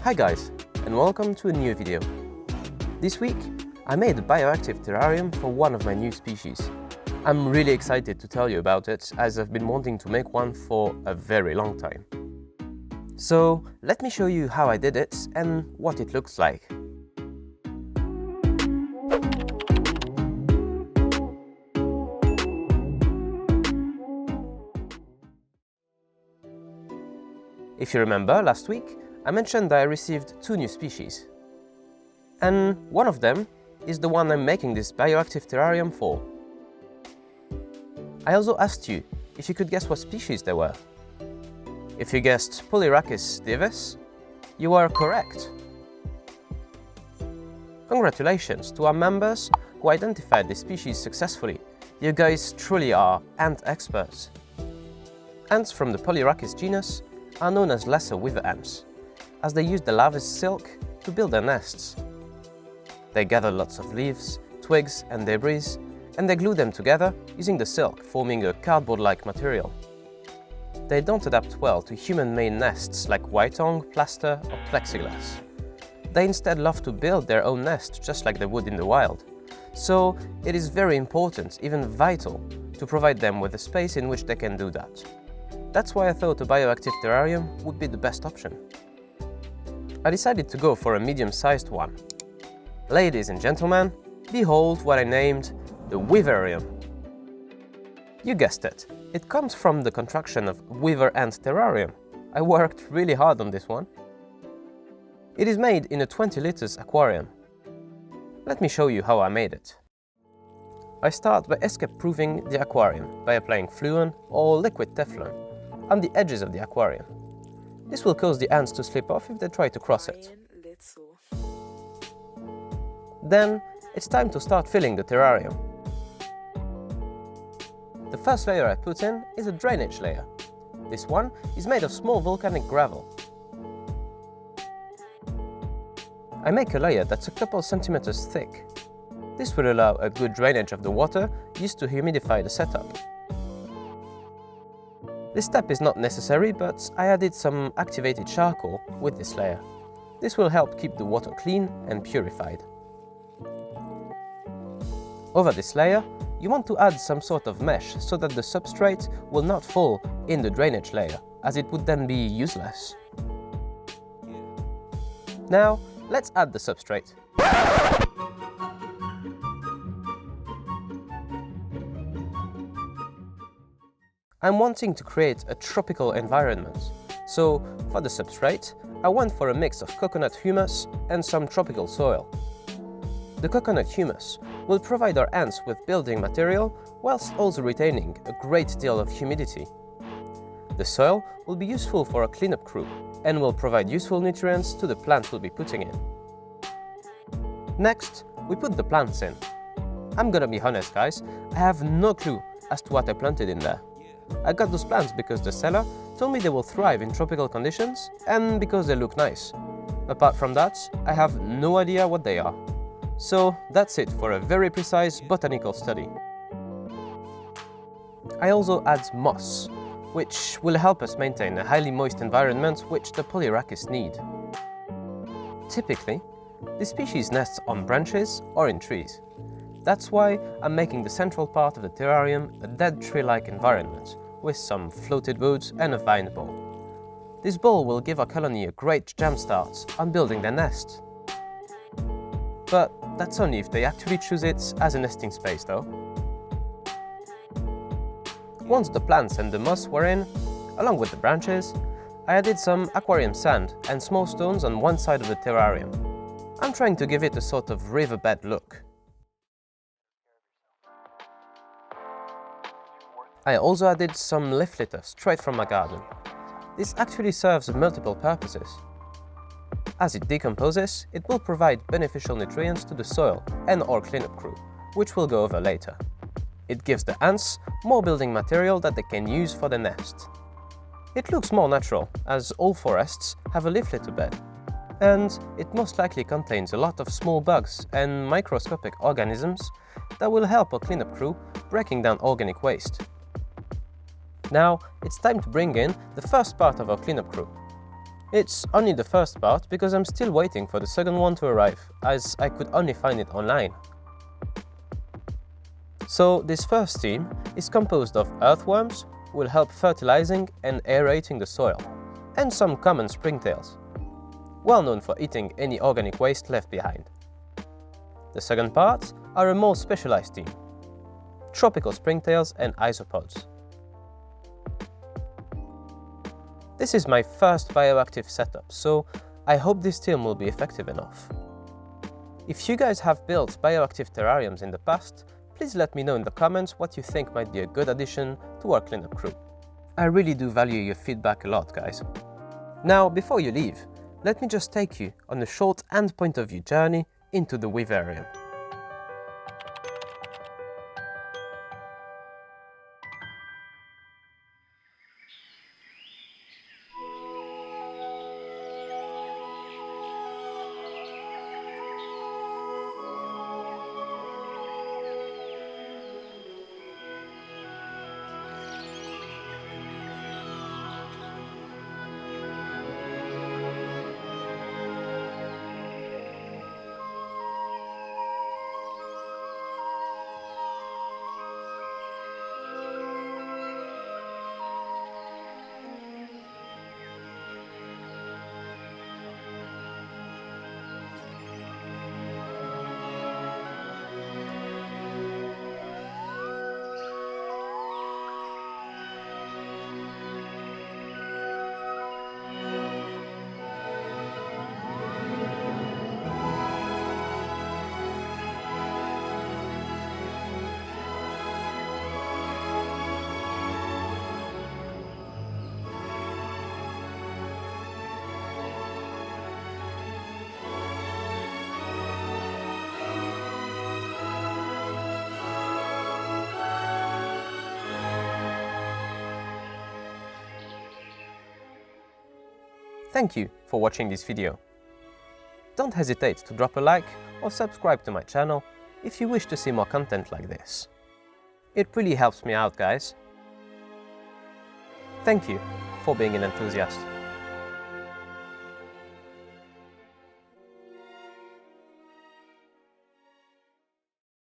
Hi guys, and welcome to a new video. This week, I made a bioactive terrarium for one of my new species. I'm really excited to tell you about it, as I've been wanting to make one for a very long time. So, let me show you how I did it and what it looks like. If you remember, last week, I mentioned that I received two new species. And one of them is the one I'm making this bioactive terrarium for. I also asked you if you could guess what species they were. If you guessed Polyrhachis divis, you are correct. Congratulations to our members who identified this species successfully. You guys truly are ant experts. Ants from the Polyrhachis genus are known as lesser weaver ants, as they use the larva's silk to build their nests. They gather lots of leaves, twigs and debris, and they glue them together using the silk, forming a cardboard-like material. They don't adapt well to human-made nests like whitong, plaster or plexiglass. They instead love to build their own nest just like they would in the wild. So it is very important, even vital, to provide them with a space in which they can do that. That's why I thought a bioactive terrarium would be the best option. I decided to go for a medium-sized one. Ladies and gentlemen, behold what I named the Weaverium. You guessed it, it comes from the contraction of Weaver Ant Terrarium. I worked really hard on this one. It is made in a 20 liters aquarium. Let me show you how I made it. I start by escape-proofing the aquarium by applying Fluon or liquid Teflon on the edges of the aquarium. This will cause the ants to slip off if they try to cross it. Then, it's time to start filling the terrarium. The first layer I put in is a drainage layer. This one is made of small volcanic gravel. I make a layer that's a couple centimeters thick. This will allow a good drainage of the water used to humidify the setup. This step is not necessary, but I added some activated charcoal with this layer. This will help keep the water clean and purified. Over this layer, you want to add some sort of mesh so that the substrate will not fall in the drainage layer, as it would then be useless. Now, let's add the substrate. I'm wanting to create a tropical environment, so for the substrate, I went for a mix of coconut humus and some tropical soil. The coconut humus will provide our ants with building material whilst also retaining a great deal of humidity. The soil will be useful for a cleanup crew and will provide useful nutrients to the plants we'll be putting in. Next, we put the plants in. I'm gonna be honest guys, I have no clue as to what I planted in there. I got those plants because the seller told me they will thrive in tropical conditions and because they look nice. Apart from that, I have no idea what they are. So that's it for a very precise botanical study. I also add moss, which will help us maintain a highly moist environment which the Polyrhachis need. Typically, this species nests on branches or in trees. That's why I'm making the central part of the terrarium a dead tree-like environment, with some floated wood and a vine bowl. This bowl will give our colony a great jump start on building their nest. But that's only if they actually choose it as a nesting space though. Once the plants and the moss were in, along with the branches, I added some aquarium sand and small stones on one side of the terrarium. I'm trying to give it a sort of riverbed look. I also added some leaf litter straight from my garden. This actually serves multiple purposes. As it decomposes, it will provide beneficial nutrients to the soil and our cleanup crew, which we'll go over later. It gives the ants more building material that they can use for the nest. It looks more natural, as all forests have a leaf litter bed, and it most likely contains a lot of small bugs and microscopic organisms that will help our cleanup crew breaking down organic waste. Now, it's time to bring in the first part of our cleanup crew. It's only the first part because I'm still waiting for the second one to arrive, as I could only find it online. So this first team is composed of earthworms, who will help fertilizing and aerating the soil, and some common springtails, well known for eating any organic waste left behind. The second part are a more specialized team, tropical springtails and isopods. This is my first bioactive setup, so I hope this team will be effective enough. If you guys have built bioactive terrariums in the past, please let me know in the comments what you think might be a good addition to our cleanup crew. I really do value your feedback a lot, guys. Now, before you leave, let me just take you on a short and point of view journey into the vivarium. Thank you for watching this video. Don't hesitate to drop a like or subscribe to my channel if you wish to see more content like this. It really helps me out, guys. Thank you for being an enthusiast.